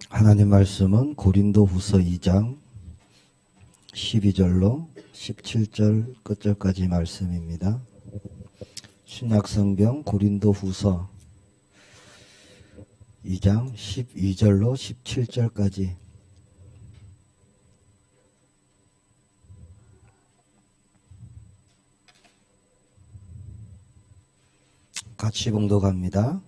하나님 말씀은 고린도후서 2장 12절로 17절 끝절까지 말씀입니다. 신약성경 고린도후서 2장 12절로 17절까지 같이 봉독합니다.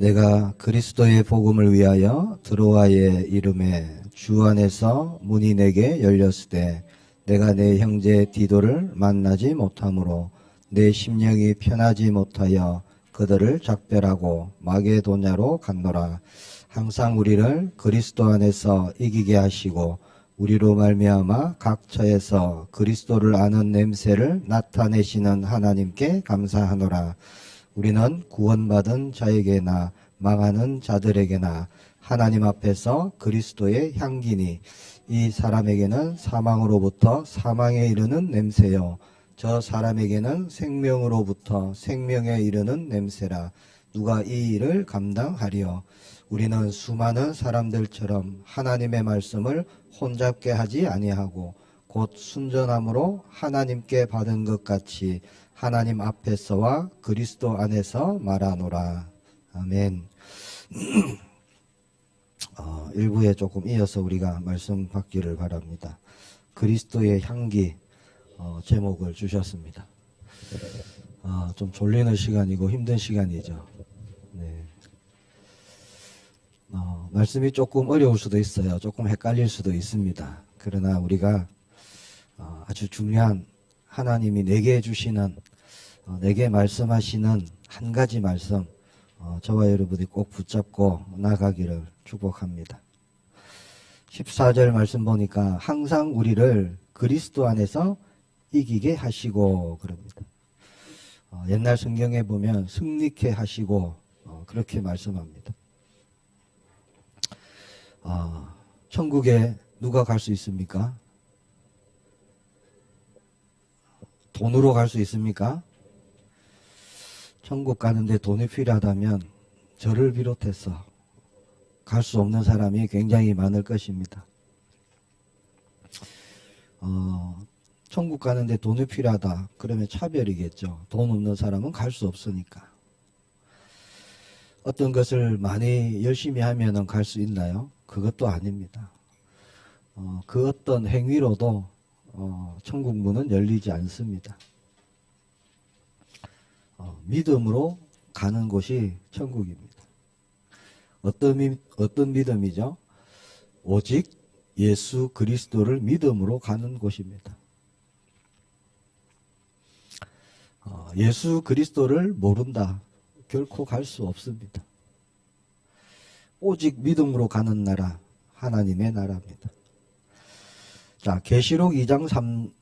내가 그리스도의 복음을 위하여 드로아의 이름에 주 안에서 문이 내게 열렸을 때 내가 내 형제 디도를 만나지 못하므로 내 심령이 편하지 못하여 그들을 작별하고 마게도냐로 갔노라. 항상 우리를 그리스도 안에서 이기게 하시고 우리로 말미암아 각 처에서 그리스도를 아는 냄새를 나타내시는 하나님께 감사하노라. 우리는 구원받은 자에게나 망하는 자들에게나 하나님 앞에서 그리스도의 향기니 이 사람에게는 사망으로부터 사망에 이르는 냄새요 저 사람에게는 생명으로부터 생명에 이르는 냄새라. 누가 이 일을 감당하리요? 우리는 수많은 사람들처럼 하나님의 말씀을 혼잡게 하지 아니하고 곧 순전함으로 하나님께 받은 것 같이 하나님 앞에서와 그리스도 안에서 말하노라. 아멘. 일부에 조금 이어서 우리가 말씀 받기를 바랍니다. 그리스도의 향기 제목을 주셨습니다. 좀 졸리는 시간이고 힘든 시간이죠. 네. 말씀이 조금 어려울 수도 있어요. 조금 헷갈릴 수도 있습니다. 그러나 우리가 아주 중요한 하나님이 내게 주시는 내게 말씀하시는 한 가지 말씀 저와 여러분이 꼭 붙잡고 나가기를 축복합니다. 14절 말씀 보니까 항상 우리를 그리스도 안에서 이기게 하시고 그럽니다. 옛날 성경에 보면 승리케 하시고 그렇게 말씀합니다. 천국에 누가 갈 수 있습니까? 돈으로 갈 수 있습니까? 천국 가는데 돈이 필요하다면 저를 비롯해서 갈 수 없는 사람이 굉장히 많을 것입니다. 천국 가는데 돈이 필요하다. 그러면 차별이겠죠. 돈 없는 사람은 갈 수 없으니까. 어떤 것을 많이 열심히 하면 갈 수 있나요? 그것도 아닙니다. 그 어떤 행위로도 천국 문은 열리지 않습니다. 믿음으로 가는 곳이 천국입니다. 어떤 믿음이죠? 오직 예수 그리스도를 믿음으로 가는 곳입니다. 예수 그리스도를 모른다. 결코 갈 수 없습니다. 오직 믿음으로 가는 나라, 하나님의 나라입니다. 자, 계시록 2장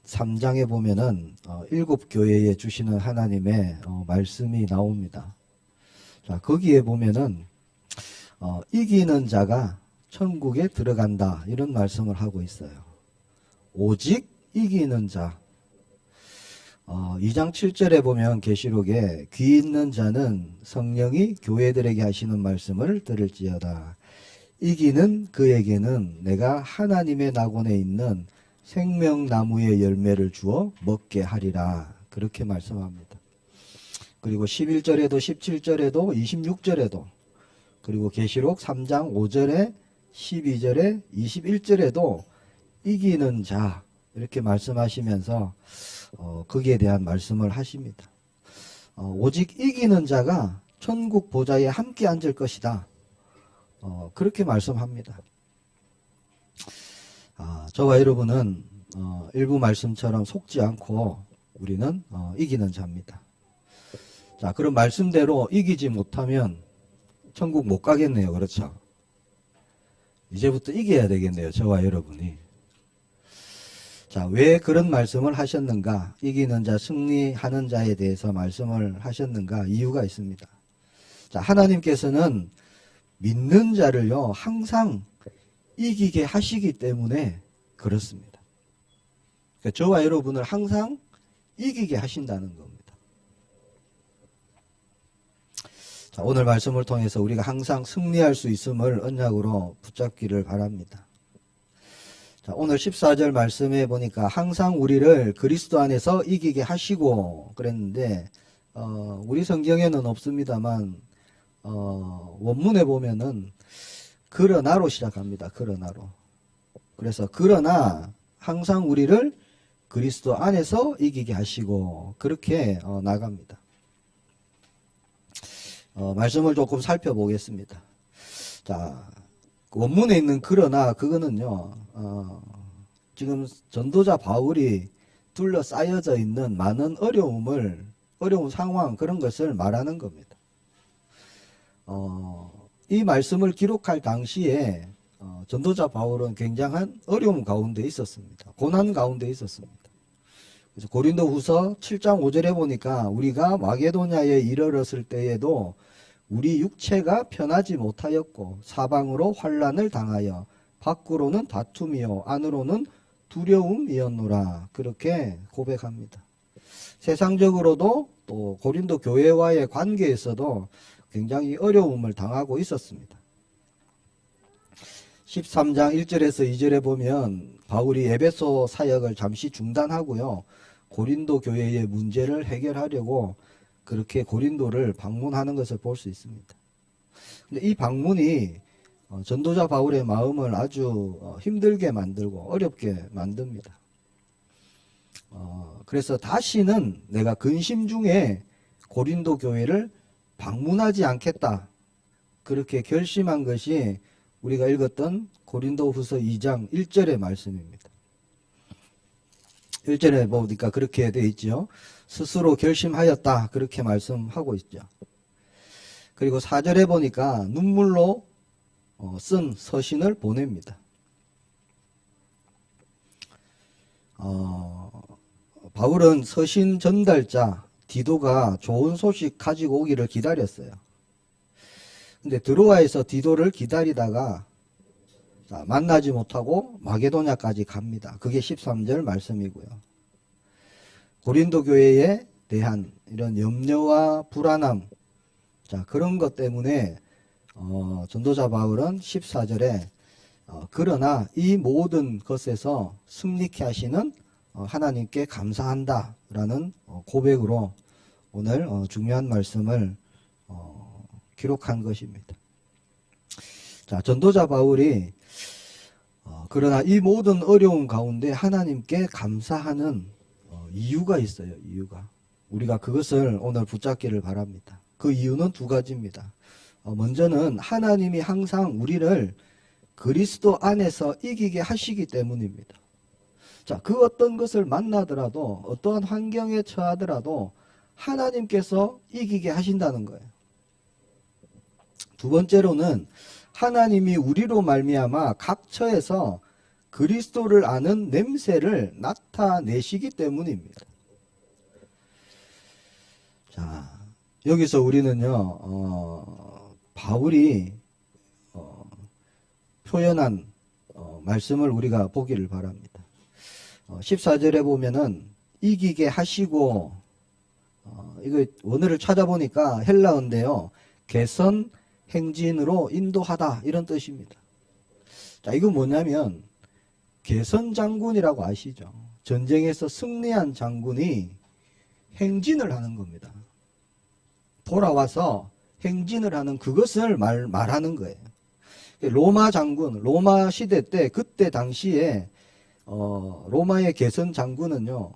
3장에 보면은 7교회에 주시는 하나님의 말씀이 나옵니다. 자, 거기에 보면은 이기는 자가 천국에 들어간다 이런 말씀을 하고 있어요. 오직 이기는 자. 2장 7절에 보면 계시록에 귀 있는 자는 성령이 교회들에게 하시는 말씀을 들을지어다. 이기는 그에게는 내가 하나님의 낙원에 있는 생명나무의 열매를 주어 먹게 하리라. 그렇게 말씀합니다. 그리고 11절에도 17절에도 26절에도 그리고 계시록 3장 5절에 12절에 21절에도 이기는 자 이렇게 말씀하시면서 거기에 대한 말씀을 하십니다. 오직 이기는 자가 천국 보좌에 함께 앉을 것이다. 그렇게 말씀합니다. 저와 여러분은 일부 말씀처럼 속지 않고 우리는 이기는 자입니다. 자, 그런 말씀대로 이기지 못하면 천국 못 가겠네요. 그렇죠? 이제부터 이겨야 되겠네요. 저와 여러분이. 자, 왜 그런 말씀을 하셨는가? 이기는 자, 승리하는 자에 대해서 말씀을 하셨는가? 이유가 있습니다. 자, 하나님께서는 믿는 자를요, 항상 이기게 하시기 때문에 그렇습니다. 그러니까 저와 여러분을 항상 이기게 하신다는 겁니다. 자, 오늘 말씀을 통해서 우리가 항상 승리할 수 있음을 언약으로 붙잡기를 바랍니다. 자, 오늘 14절 말씀에 보니까 항상 우리를 그리스도 안에서 이기게 하시고 그랬는데 우리 성경에는 없습니다만 원문에 보면은 그러나로 시작합니다. 그러나로. 그래서 그러나 항상 우리를 그리스도 안에서 이기게 하시고 그렇게 나갑니다. 말씀을 조금 살펴보겠습니다. 자, 원문에 있는 그러나 그거는요. 지금 전도자 바울이 둘러싸여져 있는 많은 어려운 상황 그런 것을 말하는 겁니다. 이 말씀을 기록할 당시에 전도자 바울은 굉장한 어려움 가운데 있었습니다. 고난 가운데 있었습니다. 그래서 고린도후서 7장 5절에 보니까 우리가 마게도냐에 이르렀을 때에도 우리 육체가 편하지 못하였고 사방으로 환난을 당하여 밖으로는 다툼이요 안으로는 두려움이었노라 그렇게 고백합니다. 세상적으로도 또 고린도 교회와의 관계에서도 굉장히 어려움을 당하고 있었습니다. 13장 1절에서 2절에 보면 바울이 에베소 사역을 잠시 중단하고요. 고린도 교회의 문제를 해결하려고 그렇게 고린도를 방문하는 것을 볼 수 있습니다. 근데 이 방문이 전도자 바울의 마음을 아주 힘들게 만들고 어렵게 만듭니다. 그래서 다시는 내가 근심 중에 고린도 교회를 방문하지 않겠다. 그렇게 결심한 것이 우리가 읽었던 고린도후서 2장 1절의 말씀입니다. 1절에 보니까 그렇게 되어 있죠. 스스로 결심하였다. 그렇게 말씀하고 있죠. 그리고 4절에 보니까 눈물로 쓴 서신을 보냅니다. 바울은 서신 전달자 디도가 좋은 소식 가지고 오기를 기다렸어요. 근데 드로아에서 디도를 기다리다가 만나지 못하고 마게도냐까지 갑니다. 그게 13절 말씀이고요. 고린도 교회에 대한 이런 염려와 불안함, 그런 것 때문에 전도자 바울은 14절에 그러나 이 모든 것에서 승리케 하시는 하나님께 감사한다 라는 고백으로 오늘 중요한 말씀을 기록한 것입니다. 자, 전도자 바울이 그러나 이 모든 어려움 가운데 하나님께 감사하는 이유가 있어요. 이유가. 우리가 그것을 오늘 붙잡기를 바랍니다. 그 이유는 두 가지입니다. 먼저는 하나님이 항상 우리를 그리스도 안에서 이기게 하시기 때문입니다. 자, 그 어떤 것을 만나더라도 어떠한 환경에 처하더라도 하나님께서 이기게 하신다는 거예요. 두 번째로는 하나님이 우리로 말미암아 각 처에서 그리스도를 아는 냄새를 나타내시기 때문입니다. 자, 여기서 우리는요, 바울이 표현한 말씀을 우리가 보기를 바랍니다. 14절에 보면은 이기게 하시고 이거 원어를 찾아보니까 헬라어인데요. 개선 행진으로 인도하다 이런 뜻입니다. 자, 이거 뭐냐면 개선 장군이라고 아시죠? 전쟁에서 승리한 장군이 행진을 하는 겁니다. 돌아와서 행진을 하는 그것을 말하는 거예요. 로마 장군, 로마 시대 때 그때 당시에 로마의 개선 장군은요,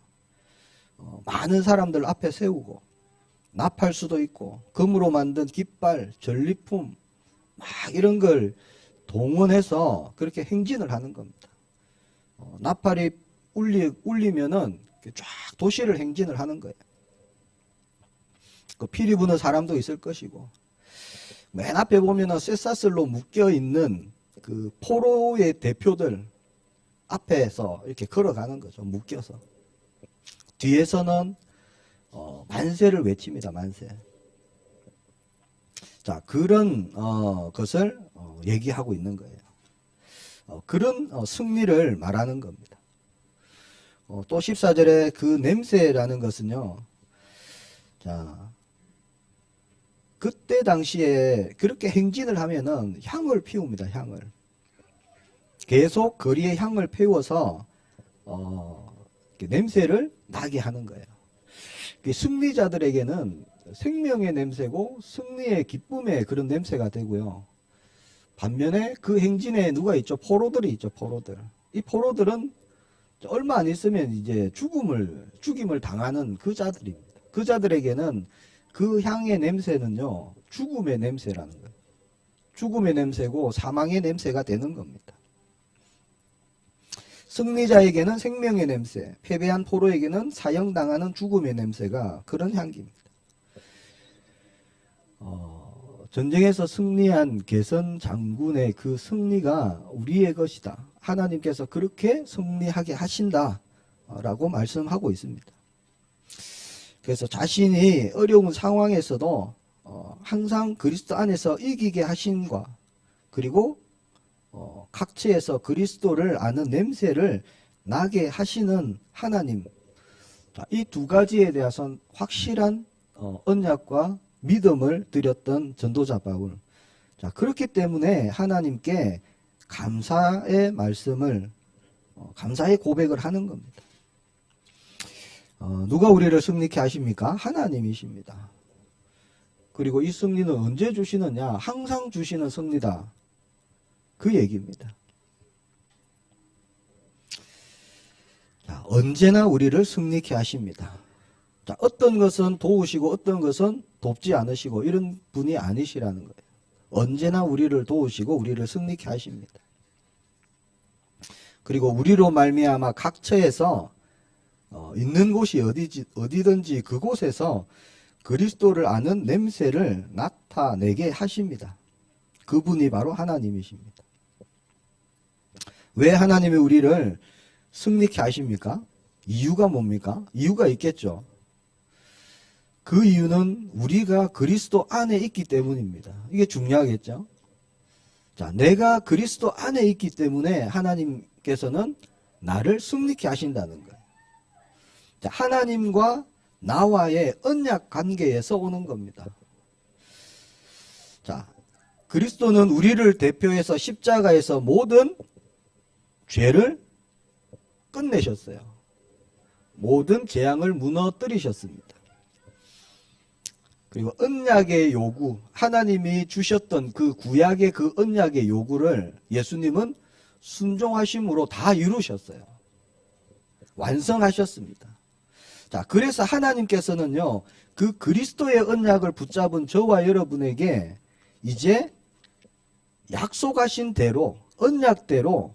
많은 사람들 앞에 세우고 나팔수도 있고 금으로 만든 깃발, 전리품 막 이런 걸 동원해서 그렇게 행진을 하는 겁니다. 나팔이 울리면은 쫙 도시를 행진을 하는 거예요. 그 피리 부는 사람도 있을 것이고 맨 앞에 보면은 쇠사슬로 묶여 있는 그 포로의 대표들 앞에서 이렇게 걸어가는 거죠. 묶여서. 뒤에서는 만세를 외칩니다. 만세. 자, 그런 것을 얘기하고 있는 거예요. 그런 승리를 말하는 겁니다. 또 14절에 그 냄새라는 것은요. 자, 그때 당시에 그렇게 행진을 하면은 향을 피웁니다. 향을. 계속 거리에 향을 피워서 냄새를 나게 하는 거예요. 승리자들에게는 생명의 냄새고 승리의 기쁨의 그런 냄새가 되고요. 반면에 그 행진에 누가 있죠? 포로들이 있죠. 포로들. 이 포로들은 얼마 안 있으면 이제 죽임을 당하는 그 자들입니다. 그 자들에게는 그 향의 냄새는요, 죽음의 냄새라는 거예요. 죽음의 냄새고 사망의 냄새가 되는 겁니다. 승리자에게는 생명의 냄새, 패배한 포로에게는 사형당하는 죽음의 냄새가 그런 향기입니다. 전쟁에서 승리한 개선 장군의 그 승리가 우리의 것이다. 하나님께서 그렇게 승리하게 하신다 라고 말씀하고 있습니다. 그래서 자신이 어려운 상황에서도 항상 그리스도 안에서 이기게 하신과 그리고 각처에서 그리스도를 아는 냄새를 나게 하시는 하나님, 이 두 가지에 대해서는 확실한 언약과 믿음을 드렸던 전도자 바울. 그렇기 때문에 하나님께 감사의 말씀을, 감사의 고백을 하는 겁니다. 누가 우리를 승리케 하십니까? 하나님이십니다. 그리고 이 승리는 언제 주시느냐? 항상 주시는 승리다. 그 얘기입니다. 자, 언제나 우리를 승리케 하십니다. 자, 어떤 것은 도우시고 어떤 것은 돕지 않으시고 이런 분이 아니시라는 거예요. 언제나 우리를 도우시고 우리를 승리케 하십니다. 그리고 우리로 말미암아 각처에서 있는 곳이 어디든지 그곳에서 그리스도를 아는 냄새를 나타내게 하십니다. 그분이 바로 하나님이십니다. 왜 하나님이 우리를 승리케 하십니까? 이유가 뭡니까? 이유가 있겠죠. 그 이유는 우리가 그리스도 안에 있기 때문입니다. 이게 중요하겠죠. 자, 내가 그리스도 안에 있기 때문에 하나님께서는 나를 승리케 하신다는 거예요. 자, 하나님과 나와의 언약 관계에서 오는 겁니다. 자, 그리스도는 우리를 대표해서 십자가에서 모든 죄를 끝내셨어요. 모든 재앙을 무너뜨리셨습니다. 그리고 언약의 요구, 하나님이 주셨던 그 구약의 그 언약의 요구를 예수님은 순종하심으로 다 이루셨어요. 완성하셨습니다. 자, 그래서 하나님께서는요, 그 그리스도의 언약을 붙잡은 저와 여러분에게 이제 약속하신 대로, 언약대로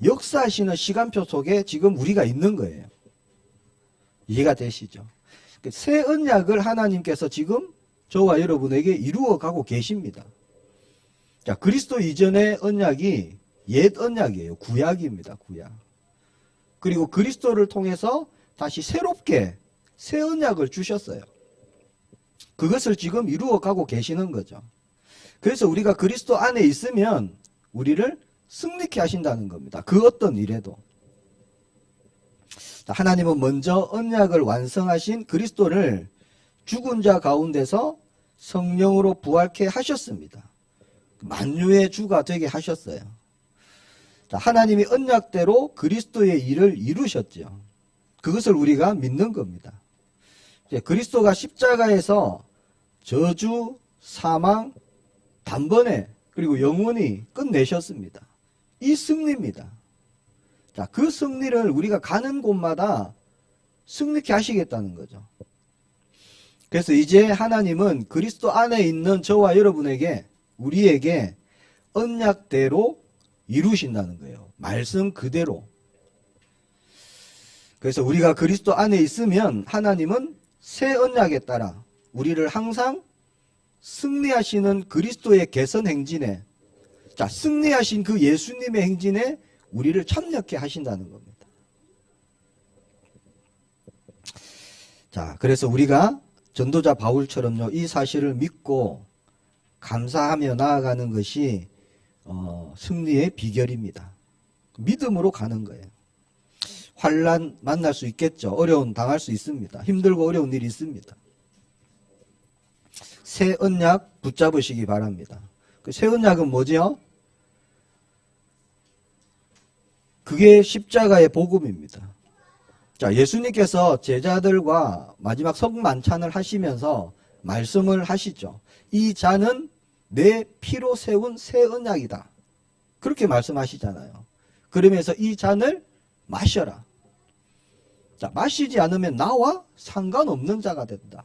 역사하시는 시간표 속에 지금 우리가 있는 거예요. 이해가 되시죠? 새 언약을 하나님께서 지금 저와 여러분에게 이루어 가고 계십니다. 자, 그리스도 이전의 언약이 옛 언약이에요. 구약입니다. 구약. 그리고 그리스도를 통해서 다시 새롭게 새 언약을 주셨어요. 그것을 지금 이루어 가고 계시는 거죠. 그래서 우리가 그리스도 안에 있으면 우리를 승리케 하신다는 겁니다. 그 어떤 일에도. 하나님은 먼저 언약을 완성하신 그리스도를 죽은 자 가운데서 성령으로 부활케 하셨습니다. 만유의 주가 되게 하셨어요. 하나님이 언약대로 그리스도의 일을 이루셨죠. 그것을 우리가 믿는 겁니다. 그리스도가 십자가에서 저주, 사망, 단번에 그리고 영원히 끝내셨습니다. 이 승리입니다. 자, 그 승리를 우리가 가는 곳마다 승리케 하시겠다는 거죠. 그래서 이제 하나님은 그리스도 안에 있는 저와 여러분에게, 우리에게 언약대로 이루신다는 거예요. 말씀 그대로. 그래서 우리가 그리스도 안에 있으면 하나님은 새 언약에 따라 우리를 항상 승리하시는 그리스도의 개선 행진에, 자, 승리하신 그 예수님의 행진에 우리를 참여케 하신다는 겁니다. 자, 그래서 우리가 전도자 바울처럼요, 이 사실을 믿고 감사하며 나아가는 것이 승리의 비결입니다. 믿음으로 가는 거예요. 환난 만날 수 있겠죠. 어려움 당할 수 있습니다. 힘들고 어려운 일이 있습니다. 새 언약 붙잡으시기 바랍니다. 그 새 언약은 뭐지요? 그게 십자가의 복음입니다. 자, 예수님께서 제자들과 마지막 성만찬을 하시면서 말씀을 하시죠. 이 잔은 내 피로 세운 새 언약이다. 그렇게 말씀하시잖아요. 그러면서 이 잔을 마셔라. 자, 마시지 않으면 나와 상관없는 자가 된다.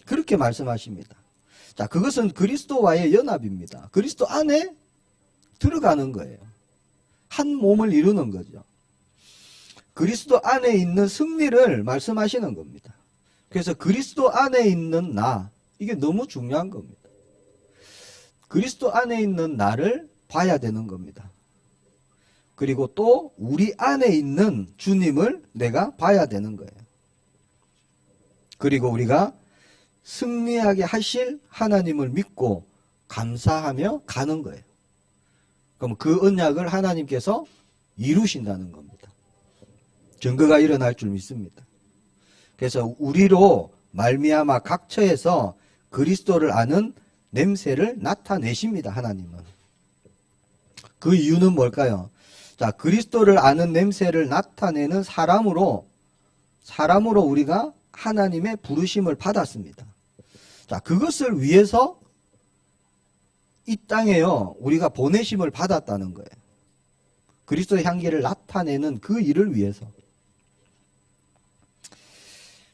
그렇게 말씀하십니다. 자, 그것은 그리스도와의 연합입니다. 그리스도 안에 들어가는 거예요. 한 몸을 이루는 거죠. 그리스도 안에 있는 승리를 말씀하시는 겁니다. 그래서 그리스도 안에 있는 나, 이게 너무 중요한 겁니다. 그리스도 안에 있는 나를 봐야 되는 겁니다. 그리고 또 우리 안에 있는 주님을 내가 봐야 되는 거예요. 그리고 우리가 승리하게 하실 하나님을 믿고 감사하며 가는 거예요. 그럼 그 언약을 하나님께서 이루신다는 겁니다. 증거가 일어날 줄 믿습니다. 그래서 우리로 말미암아 각 처에서 그리스도를 아는 냄새를 나타내십니다. 하나님은. 그 이유는 뭘까요? 자, 그리스도를 아는 냄새를 나타내는 사람으로 우리가 하나님의 부르심을 받았습니다. 자, 그것을 위해서 이 땅에요, 우리가 보내심을 받았다는 거예요. 그리스도의 향기를 나타내는 그 일을 위해서.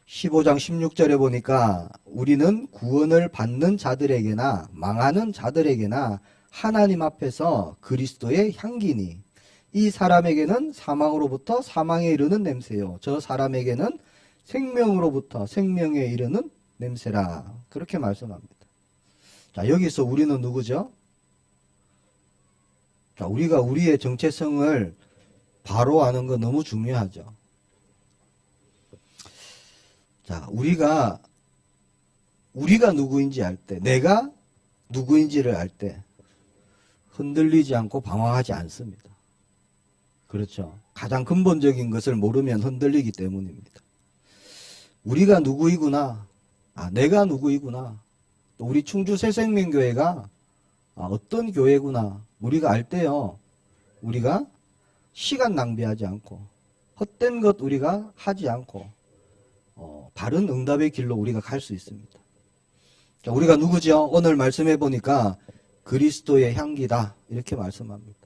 15장 16절에 보니까 우리는 구원을 받는 자들에게나 망하는 자들에게나 하나님 앞에서 그리스도의 향기니 이 사람에게는 사망으로부터 사망에 이르는 냄새요 저 사람에게는 생명으로부터 생명에 이르는 냄새라. 그렇게 말씀합니다. 자, 여기서 우리는 누구죠? 자, 우리가 우리의 정체성을 바로 아는 거 너무 중요하죠. 자, 우리가 누구인지 알 때, 내가 누구인지를 알 때 흔들리지 않고 방황하지 않습니다. 그렇죠. 가장 근본적인 것을 모르면 흔들리기 때문입니다. 우리가 누구이구나. 내가 누구이구나. 또 우리 충주 새생명교회가 어떤 교회구나. 우리가 알 때요. 우리가 시간 낭비하지 않고 헛된 것 우리가 하지 않고 바른 응답의 길로 우리가 갈 수 있습니다. 자, 우리가 누구죠? 오늘 말씀해 보니까 그리스도의 향기다. 이렇게 말씀합니다.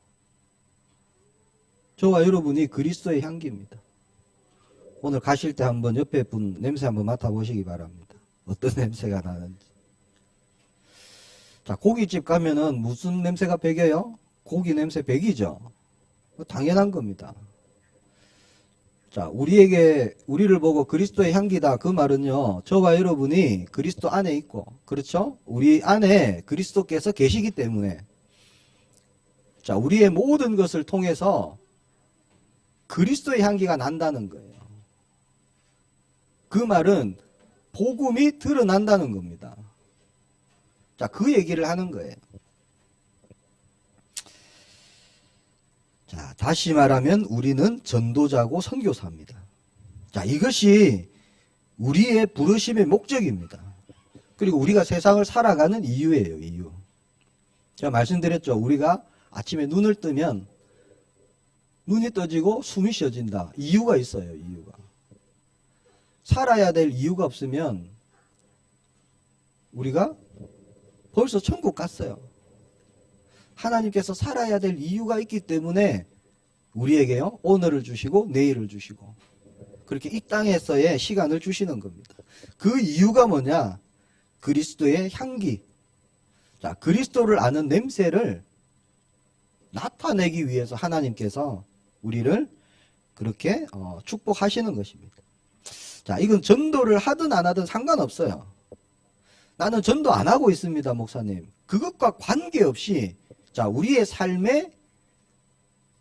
저와 여러분이 그리스도의 향기입니다. 오늘 가실 때 한번 옆에 분 냄새 한번 맡아보시기 바랍니다. 어떤 냄새가 나는지. 자, 고깃집 가면은 무슨 냄새가 배겨요? 고기 냄새 배기죠. 당연한 겁니다. 자, 우리를 보고 그리스도의 향기다. 그 말은요, 저와 여러분이 그리스도 안에 있고, 그렇죠? 우리 안에 그리스도께서 계시기 때문에, 자, 우리의 모든 것을 통해서 그리스도의 향기가 난다는 거예요. 그 말은 복음이 드러난다는 겁니다. 자, 그 얘기를 하는 거예요. 자, 다시 말하면 우리는 전도자고 선교사입니다. 자, 이것이 우리의 부르심의 목적입니다. 그리고 우리가 세상을 살아가는 이유예요, 이유. 제가 말씀드렸죠. 우리가 아침에 눈을 뜨면 눈이 떠지고 숨이 쉬어진다. 이유가 있어요, 이유가. 살아야 될 이유가 없으면 우리가 벌써 천국 갔어요. 하나님께서 살아야 될 이유가 있기 때문에 우리에게요, 오늘을 주시고 내일을 주시고 그렇게 이 땅에서의 시간을 주시는 겁니다. 그 이유가 뭐냐? 그리스도의 향기. 자, 그리스도를 아는 냄새를 나타내기 위해서 하나님께서 우리를 그렇게 축복하시는 것입니다. 자, 이건 전도를 하든 안 하든 상관없어요. 나는 전도 안 하고 있습니다, 목사님. 그것과 관계없이, 자, 우리의 삶의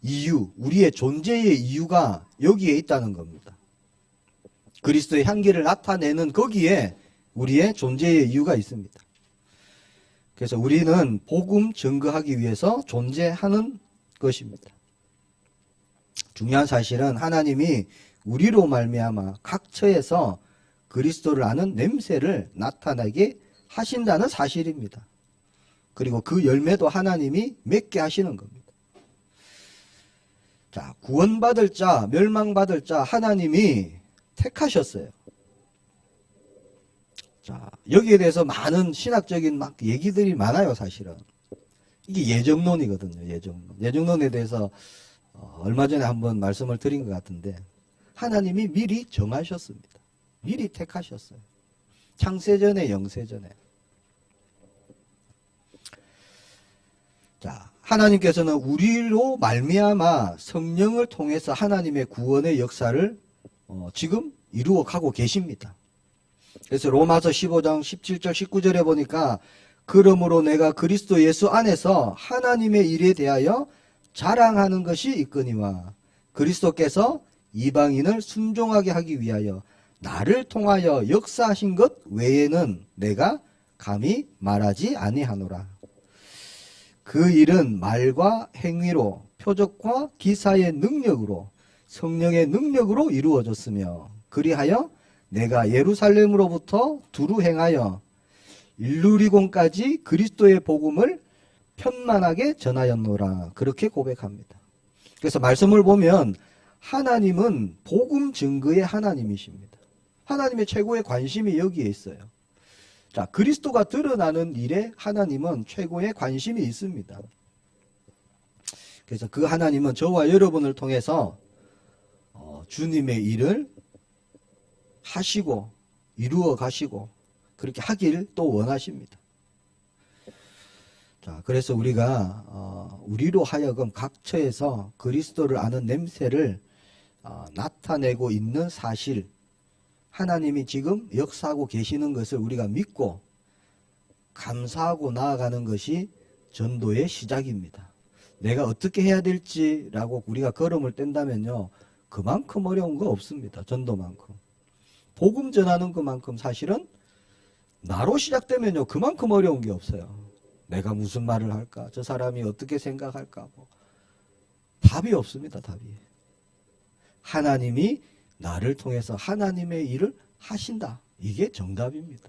이유, 우리의 존재의 이유가 여기에 있다는 겁니다. 그리스도의 향기를 나타내는 거기에 우리의 존재의 이유가 있습니다. 그래서 우리는 복음 증거하기 위해서 존재하는 것입니다. 중요한 사실은 하나님이 우리로 말미암아 각 처에서 그리스도를 아는 냄새를 나타나게 하신다는 사실입니다. 그리고 그 열매도 하나님이 맺게 하시는 겁니다. 자, 구원받을 자, 멸망받을 자 하나님이 택하셨어요. 자, 여기에 대해서 많은 신학적인 막 얘기들이 많아요, 사실은. 이게 예정론이거든요, 예정론. 예정론에 대해서 얼마 전에 한번 말씀을 드린 것 같은데, 하나님이 미리 정하셨습니다. 미리 택하셨어요. 창세전에, 영세전에. 자, 하나님께서는 우리로 말미암아 성령을 통해서 하나님의 구원의 역사를 지금 이루어 가고 계십니다. 그래서 로마서 15장 17절 19절에 보니까 그러므로 내가 그리스도 예수 안에서 하나님의 일에 대하여 자랑하는 것이 있거니와 그리스도께서 이방인을 순종하게 하기 위하여 나를 통하여 역사하신 것 외에는 내가 감히 말하지 아니하노라. 그 일은 말과 행위로 표적과 기사의 능력으로 성령의 능력으로 이루어졌으며 그리하여 내가 예루살렘으로부터 두루 행하여 일루리곤까지 그리스도의 복음을 편만하게 전하였노라. 그렇게 고백합니다. 그래서 말씀을 보면 하나님은 복음 증거의 하나님이십니다. 하나님의 최고의 관심이 여기에 있어요. 자, 그리스도가 드러나는 일에 하나님은 최고의 관심이 있습니다. 그래서 그 하나님은 저와 여러분을 통해서 주님의 일을 하시고 이루어 가시고 그렇게 하길 또 원하십니다. 자, 그래서 우리가 우리로 하여금 각처에서 그리스도를 아는 냄새를 나타내고 있는 사실, 하나님이 지금 역사하고 계시는 것을 우리가 믿고 감사하고 나아가는 것이 전도의 시작입니다. 내가 어떻게 해야 될지라고 우리가 걸음을 뗀다면요, 그만큼 어려운 거 없습니다. 전도만큼. 복음 전하는 것만큼 사실은 나로 시작되면요, 그만큼 어려운 게 없어요. 내가 무슨 말을 할까? 저 사람이 어떻게 생각할까? 답이 없습니다. 답이. 하나님이 나를 통해서 하나님의 일을 하신다. 이게 정답입니다.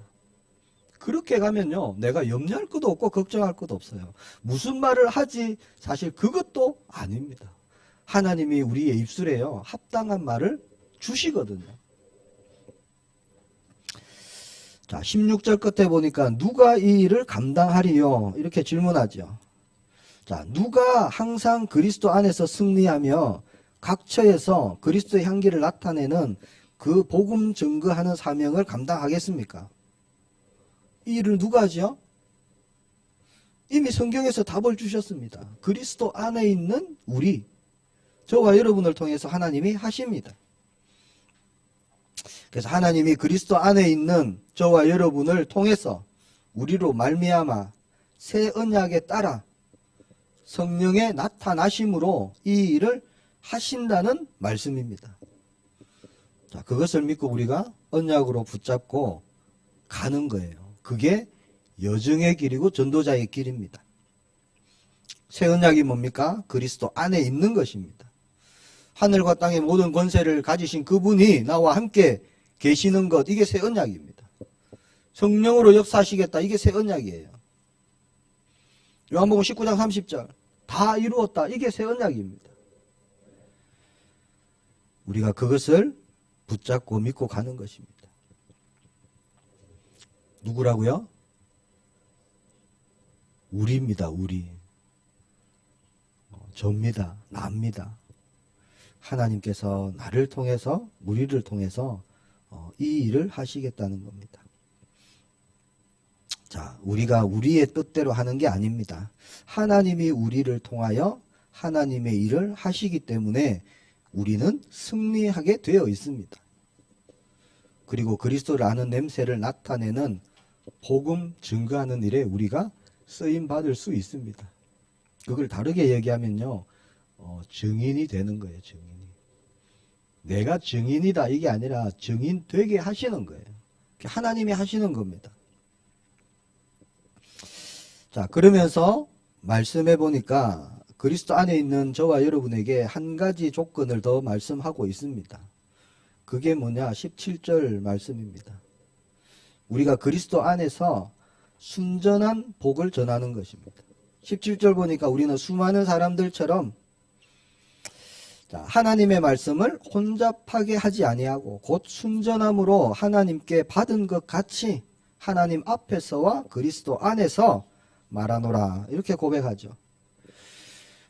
그렇게 가면요, 내가 염려할 것도 없고 걱정할 것도 없어요. 무슨 말을 하지? 사실 그것도 아닙니다. 하나님이 우리의 입술에요, 합당한 말을 주시거든요. 자, 16절 끝에 보니까 누가 이 일을 감당하리요? 이렇게 질문하죠. 자, 누가 항상 그리스도 안에서 승리하며 각처에서 그리스도의 향기를 나타내는 그 복음 증거하는 사명을 감당하겠습니까? 이 일을 누가 하죠? 이미 성경에서 답을 주셨습니다. 그리스도 안에 있는 우리, 저와 여러분을 통해서 하나님이 하십니다. 그래서 하나님이 그리스도 안에 있는 저와 여러분을 통해서 우리로 말미암아 새 언약에 따라 성령의 나타나심으로 이 일을 하신다는 말씀입니다. 자, 그것을 믿고 우리가 언약으로 붙잡고 가는 거예요. 그게 여정의 길이고 전도자의 길입니다. 새 언약이 뭡니까? 그리스도 안에 있는 것입니다. 하늘과 땅의 모든 권세를 가지신 그분이 나와 함께 계시는 것, 이게 새 언약입니다. 성령으로 역사하시겠다, 이게 새 언약이에요. 요한복음 19장 30절 다 이루었다, 이게 새 언약입니다. 우리가 그것을 붙잡고 믿고 가는 것입니다. 누구라고요? 우리입니다. 우리. 저입니다. 나입니다. 하나님께서 나를 통해서, 우리를 통해서 이 일을 하시겠다는 겁니다. 자, 우리가 우리의 뜻대로 하는 게 아닙니다. 하나님이 우리를 통하여 하나님의 일을 하시기 때문에 우리는 승리하게 되어 있습니다. 그리고 그리스도를 아는 냄새를 나타내는 복음 증거하는 일에 우리가 쓰임받을 수 있습니다. 그걸 다르게 얘기하면요, 증인이 되는 거예요. 증인이. 내가 증인이다 이게 아니라 증인 되게 하시는 거예요. 하나님이 하시는 겁니다. 자, 그러면서 말씀해 보니까 그리스도 안에 있는 저와 여러분에게 한 가지 조건을 더 말씀하고 있습니다. 그게 뭐냐? 17절 말씀입니다. 우리가 그리스도 안에서 순전한 복을 전하는 것입니다. 17절 보니까 우리는 수많은 사람들처럼 하나님의 말씀을 혼잡하게 하지 아니하고 곧 순전함으로 하나님께 받은 것 같이 하나님 앞에서와 그리스도 안에서 말하노라, 이렇게 고백하죠.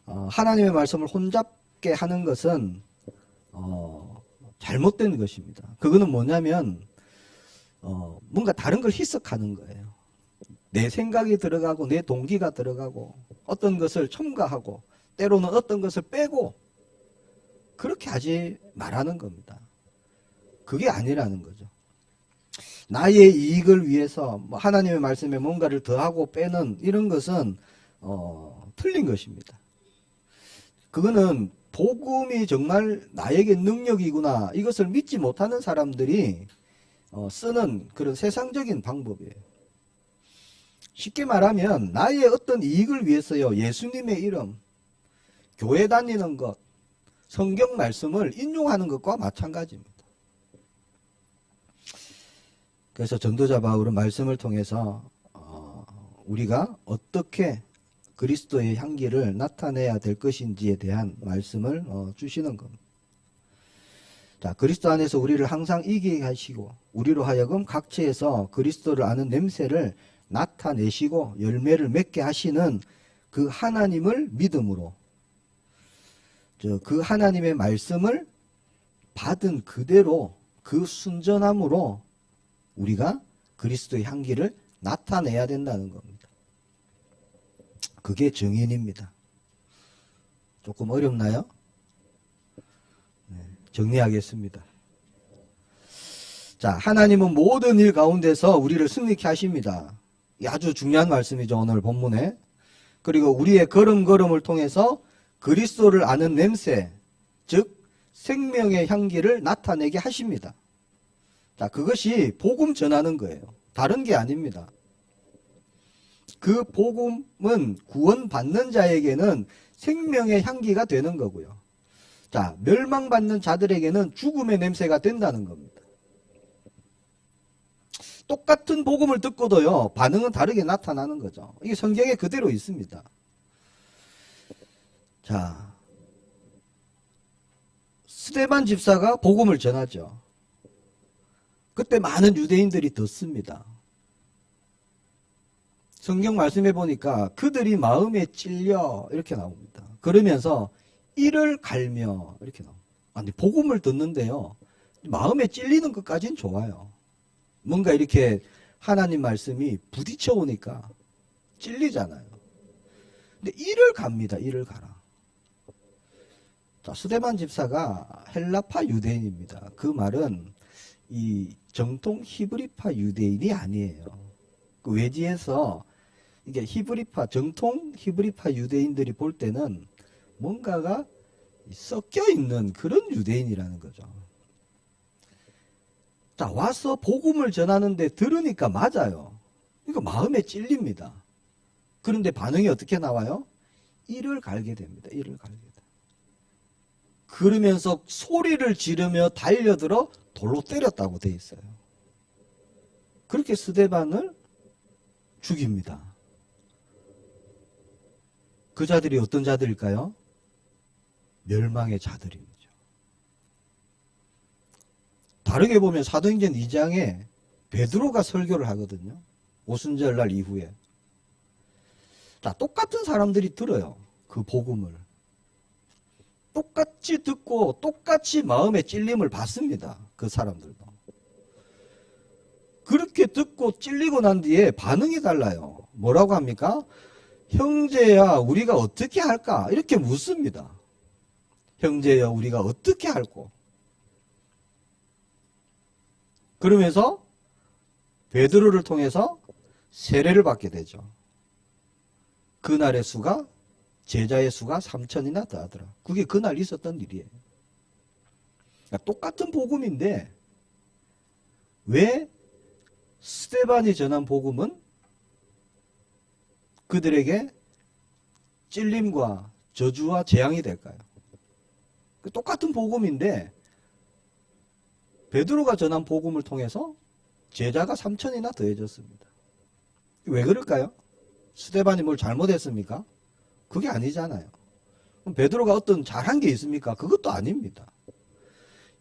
하나님의 말씀을 혼잡게 하는 것은 잘못된 것입니다. 그거는 뭐냐면 뭔가 다른 걸 희석하는 거예요. 내 생각이 들어가고 내 동기가 들어가고 어떤 것을 첨가하고 때로는 어떤 것을 빼고 그렇게 하지 말라는 겁니다. 그게 아니라는 거죠. 나의 이익을 위해서 하나님의 말씀에 뭔가를 더하고 빼는 이런 것은 틀린 것입니다. 그거는 복음이 정말 나에게 능력이구나, 이것을 믿지 못하는 사람들이 쓰는 그런 세상적인 방법이에요. 쉽게 말하면 나의 어떤 이익을 위해서요, 예수님의 이름, 교회 다니는 것, 성경 말씀을 인용하는 것과 마찬가지입니다. 그래서 전도자 바울은 말씀을 통해서 우리가 어떻게 그리스도의 향기를 나타내야 될 것인지에 대한 말씀을 주시는 겁니다. 자, 그리스도 안에서 우리를 항상 이기게 하시고 우리로 하여금 각처에서 그리스도를 아는 냄새를 나타내시고 열매를 맺게 하시는 그 하나님을 믿음으로, 그 하나님의 말씀을 받은 그대로 그 순전함으로 우리가 그리스도의 향기를 나타내야 된다는 겁니다. 그게 정인입니다. 조금 어렵나요? 네, 정리하겠습니다. 자, 하나님은 모든 일 가운데서 우리를 승리케 하십니다. 아주 중요한 말씀이죠, 오늘 본문에. 그리고 우리의 걸음걸음을 통해서 그리스도를 아는 냄새, 즉 생명의 향기를 나타내게 하십니다. 자, 그것이 복음 전하는 거예요. 다른 게 아닙니다. 그 복음은 구원받는 자에게는 생명의 향기가 되는 거고요. 자, 멸망받는 자들에게는 죽음의 냄새가 된다는 겁니다. 똑같은 복음을 듣고도요, 반응은 다르게 나타나는 거죠. 이게 성경에 그대로 있습니다. 자, 스데반 집사가 복음을 전하죠. 그때 많은 유대인들이 듣습니다. 성경 말씀해 보니까 그들이 마음에 찔려, 이렇게 나옵니다. 그러면서 이를 갈며, 이렇게 나옵니다. 아니, 복음을 듣는데요, 마음에 찔리는 것까지는 좋아요. 뭔가 이렇게 하나님 말씀이 부딪혀 오니까 찔리잖아요. 근데 이를 갑니다. 이를 가라. 자, 스데반 집사가 헬라파 유대인입니다. 그 말은 이 정통 히브리파 유대인이 아니에요. 그 외지에서 이게 히브리파, 정통 히브리파 유대인들이 볼 때는 뭔가가 섞여 있는 그런 유대인이라는 거죠. 자, 와서 복음을 전하는데 들으니까 맞아요. 이거 마음에 찔립니다. 그런데 반응이 어떻게 나와요? 이를 갈게 됩니다. 이를 갈게 됩니다. 그러면서 소리를 지르며 달려들어 돌로 때렸다고 돼 있어요. 그렇게 스데반을 죽입니다. 그 자들이 어떤 자들일까요? 멸망의 자들입니다. 다르게 보면 사도행전 2장에 베드로가 설교를 하거든요. 오순절날 이후에. 자, 똑같은 사람들이 들어요. 그 복음을. 똑같이 듣고 똑같이 마음의 찔림을 받습니다. 그 사람들도. 그렇게 듣고 찔리고 난 뒤에 반응이 달라요. 뭐라고 합니까? 형제야, 우리가 어떻게 할까? 이렇게 묻습니다. 형제야, 우리가 어떻게 할꼬? 그러면서 베드로를 통해서 세례를 받게 되죠. 그날의 수가, 제자의 수가 3,000이나 더하더라. 그게 그날 있었던 일이에요. 그러니까 똑같은 복음인데 왜 스데반이 전한 복음은 그들에게 찔림과 저주와 재앙이 될까요? 똑같은 복음인데 베드로가 전한 복음을 통해서 제자가 3,000이나 더해졌습니다. 왜 그럴까요? 스데반이 뭘 잘못했습니까? 그게 아니잖아요. 그럼 베드로가 어떤 잘한 게 있습니까? 그것도 아닙니다.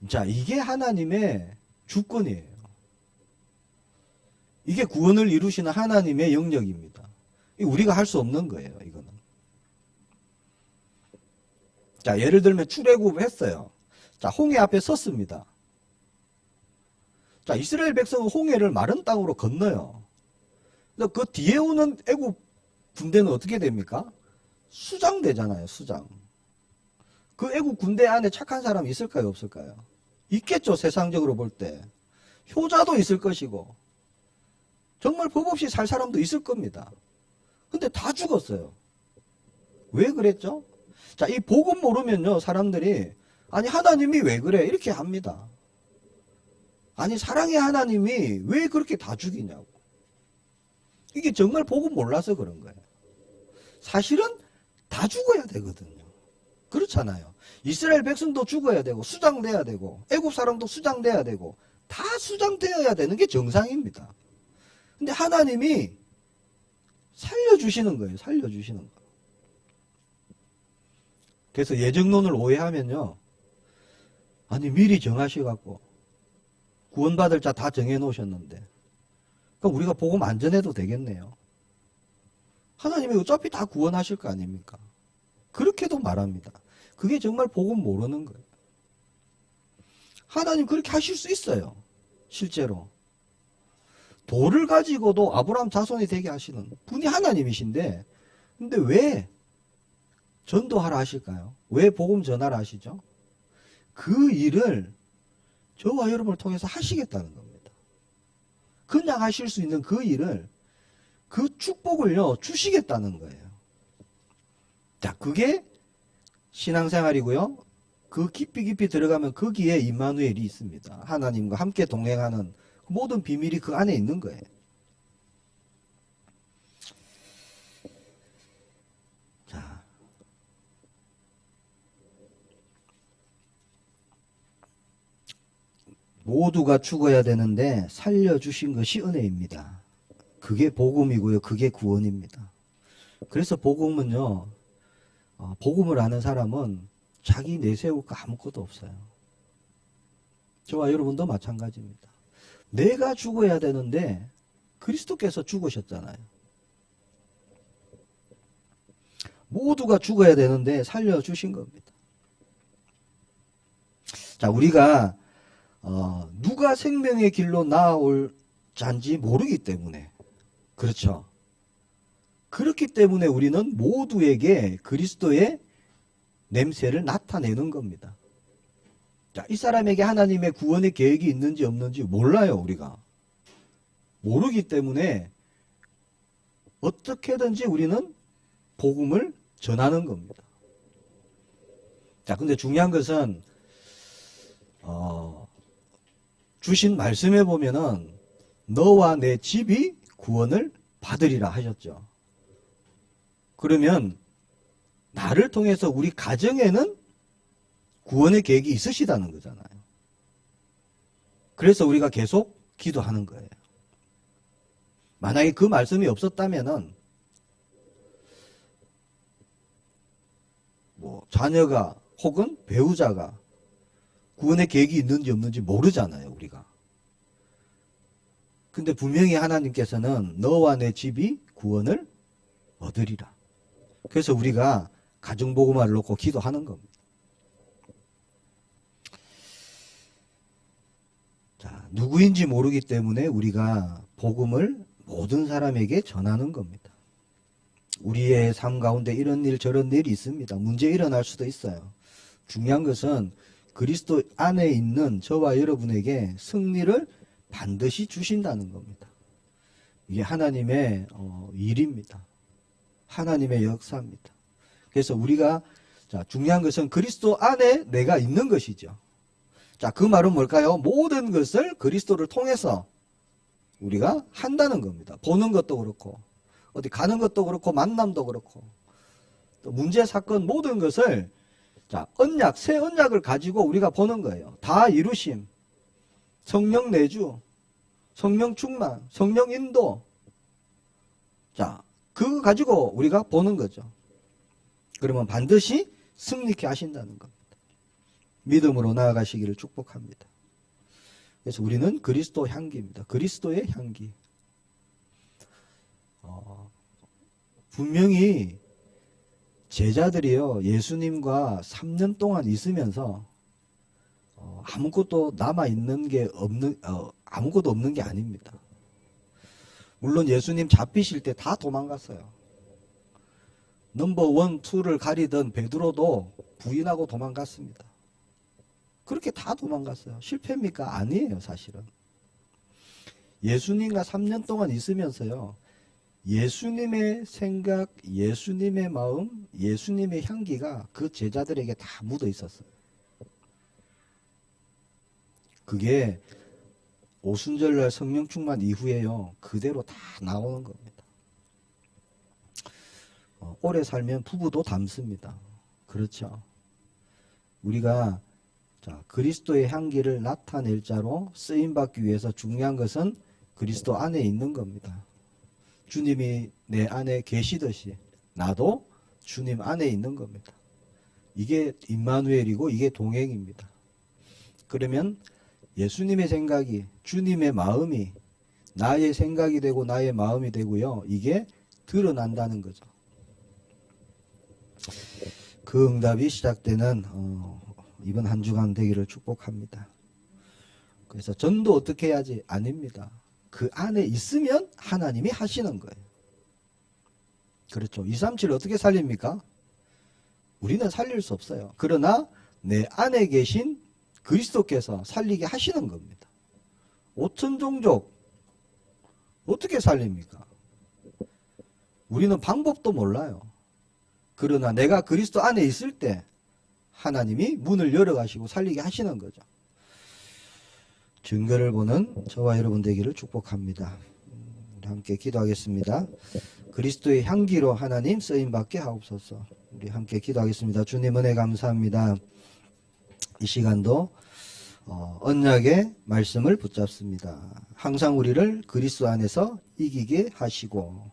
자, 이게 하나님의 주권이에요. 이게 구원을 이루시는 하나님의 영역입니다. 우리가 할 수 없는 거예요, 이거는. 자, 예를 들면 출애굽 했어요. 자, 홍해 앞에 섰습니다. 자, 이스라엘 백성은 홍해를 마른 땅으로 건너요. 그 뒤에 오는 애굽 군대는 어떻게 됩니까? 수장되잖아요, 수장. 그 애국 군대 안에 착한 사람이 있을까요, 없을까요? 있겠죠, 세상적으로 볼 때. 효자도 있을 것이고, 정말 법 없이 살 사람도 있을 겁니다. 근데 다 죽었어요. 왜 그랬죠? 자, 이 복음 모르면요, 사람들이, 아니, 하나님이 왜 그래? 이렇게 합니다. 아니, 사랑의 하나님이 왜 그렇게 다 죽이냐고. 이게 정말 복음 몰라서 그런 거예요. 사실은 다 죽어야 되거든요. 그렇잖아요. 이스라엘 백성도 죽어야 되고 수장돼야 되고 애굽 사람도 수장돼야 되고 다 수장되어야 되는 게 정상입니다. 근데 하나님이 살려주시는 거예요. 살려주시는 거. 그래서 예정론을 오해하면요. 아니 미리 정하셔갖고 구원받을 자 다 정해놓으셨는데 그럼 우리가 복음 안 전해도 되겠네요. 하나님이 어차피 다 구원하실 거 아닙니까? 그렇게도 말합니다. 그게 정말 복음 모르는 거예요. 하나님 그렇게 하실 수 있어요. 실제로. 돌을 가지고도 아브라함 자손이 되게 하시는 분이 하나님이신데 근데 왜 전도하라 하실까요? 왜 복음 전하라 하시죠? 그 일을 저와 여러분을 통해서 하시겠다는 겁니다. 그냥 하실 수 있는 그 일을 그 축복을요 주시겠다는 거예요. 자, 그게 신앙생활이고요. 그 깊이 들어가면 거기에 임마누엘이 있습니다. 하나님과 함께 동행하는 모든 비밀이 그 안에 있는 거예요. 자, 모두가 죽어야 되는데 살려주신 것이 은혜입니다. 그게 복음이고요. 그게 구원입니다. 그래서 복음은요. 복음을 아는 사람은 자기 내세울 거 아무것도 없어요. 저와 여러분도 마찬가지입니다. 내가 죽어야 되는데 그리스도께서 죽으셨잖아요. 모두가 죽어야 되는데 살려주신 겁니다. 자, 우리가 누가 생명의 길로 나아올 자인지 모르기 때문에 그렇죠. 그렇기 때문에 우리는 모두에게 그리스도의 냄새를 나타내는 겁니다. 자, 이 사람에게 하나님의 구원의 계획이 있는지 없는지 몰라요, 우리가. 모르기 때문에 어떻게든지 우리는 복음을 전하는 겁니다. 자, 근데 중요한 것은 주신 말씀에 보면은 너와 내 집이 구원을 받으리라 하셨죠. 그러면 나를 통해서 우리 가정에는 구원의 계획이 있으시다는 거잖아요. 그래서 우리가 계속 기도하는 거예요. 만약에 그 말씀이 없었다면은 자녀가 혹은 배우자가 구원의 계획이 있는지 없는지 모르잖아요, 우리가. 근데 분명히 하나님께서는 너와 내 집이 구원을 얻으리라. 그래서 우리가 가정복음화를 놓고 기도하는 겁니다. 자, 누구인지 모르기 때문에 우리가 복음을 모든 사람에게 전하는 겁니다. 우리의 삶 가운데 이런 일 저런 일이 있습니다. 문제 일어날 수도 있어요. 중요한 것은 그리스도 안에 있는 저와 여러분에게 승리를 반드시 주신다는 겁니다. 이게 하나님의 일입니다. 하나님의 역사입니다. 그래서 우리가 중요한 것은 그리스도 안에 내가 있는 것이죠. 자, 그 말은 뭘까요? 모든 것을 그리스도를 통해서 우리가 한다는 겁니다. 보는 것도 그렇고 어디 가는 것도 그렇고 만남도 그렇고 또 문제 사건 모든 것을 언약, 새 언약을 가지고 우리가 보는 거예요. 다 이루심, 성령 내주, 성령 충만, 성령 인도 자, 그거 가지고 우리가 보는 거죠. 그러면 반드시 승리케 하신다는 겁니다. 믿음으로 나아가시기를 축복합니다. 그래서 우리는 그리스도 향기입니다. 그리스도의 향기. 분명히 제자들이요, 예수님과 3년 동안 있으면서 아무것도 남아있는 게 아무것도 없는 게 아닙니다. 물론 예수님 잡히실 때 다 도망갔어요. 넘버 1, 2를 가리던 베드로도 부인하고 도망갔습니다. 그렇게 다 도망갔어요. 실패입니까? 아니에요, 사실은. 예수님과 3년 동안 있으면서요, 예수님의 생각, 예수님의 마음, 예수님의 향기가 그 제자들에게 다 묻어 있었어요. 그게 오순절날 성령 충만 이후에요, 그대로 다 나오는 겁니다. 오래 살면 부부도 닮습니다. 그렇죠. 우리가 그리스도의 향기를 나타낼 자로 쓰임받기 위해서 중요한 것은 그리스도 안에 있는 겁니다. 주님이 내 안에 계시듯이 나도 주님 안에 있는 겁니다. 이게 임마누엘이고 이게 동행입니다. 그러면 예수님의 생각이, 주님의 마음이 나의 생각이 되고 나의 마음이 되고요, 이게 드러난다는 거죠. 그 응답이 시작되는 이번 한 주간 되기를 축복합니다. 그래서 전도 어떻게 해야지? 아닙니다. 그 안에 있으면 하나님이 하시는 거예요. 그렇죠. 237 어떻게 살립니까? 우리는 살릴 수 없어요. 그러나 내 안에 계신 그리스도께서 살리게 하시는 겁니다. 5천 종족 어떻게 살립니까? 우리는 방법도 몰라요. 그러나 내가 그리스도 안에 있을 때 하나님이 문을 열어가시고 살리게 하시는 거죠. 증거를 보는 저와 여러분 되기를 축복합니다. 우리 함께 기도하겠습니다. 그리스도의 향기로 하나님 쓰임받게 하옵소서. 우리 함께 기도하겠습니다. 주님 은혜 감사합니다. 이 시간도 언약의 말씀을 붙잡습니다. 항상 우리를 그리스도 안에서 이기게 하시고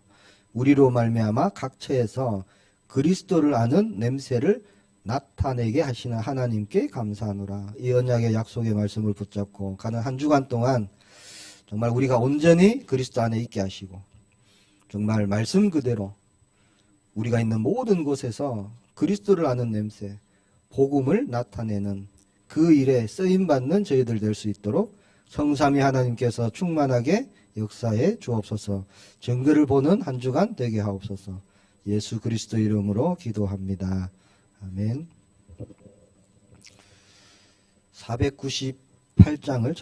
우리로 말미암아 각처에서 그리스도를 아는 냄새를 나타내게 하시는 하나님께 감사하노라. 이 언약의 약속의 말씀을 붙잡고 가는 한 주간 동안 정말 우리가 온전히 그리스도 안에 있게 하시고 정말 말씀 그대로 우리가 있는 모든 곳에서 그리스도를 아는 냄새, 복음을 나타내는 그 일에 쓰임받는 저희들 될 수 있도록 성삼위 하나님께서 충만하게 역사해 주옵소서. 증거를 보는 한 주간 되게 하옵소서. 예수 그리스도 이름으로 기도합니다. 아멘. 498장을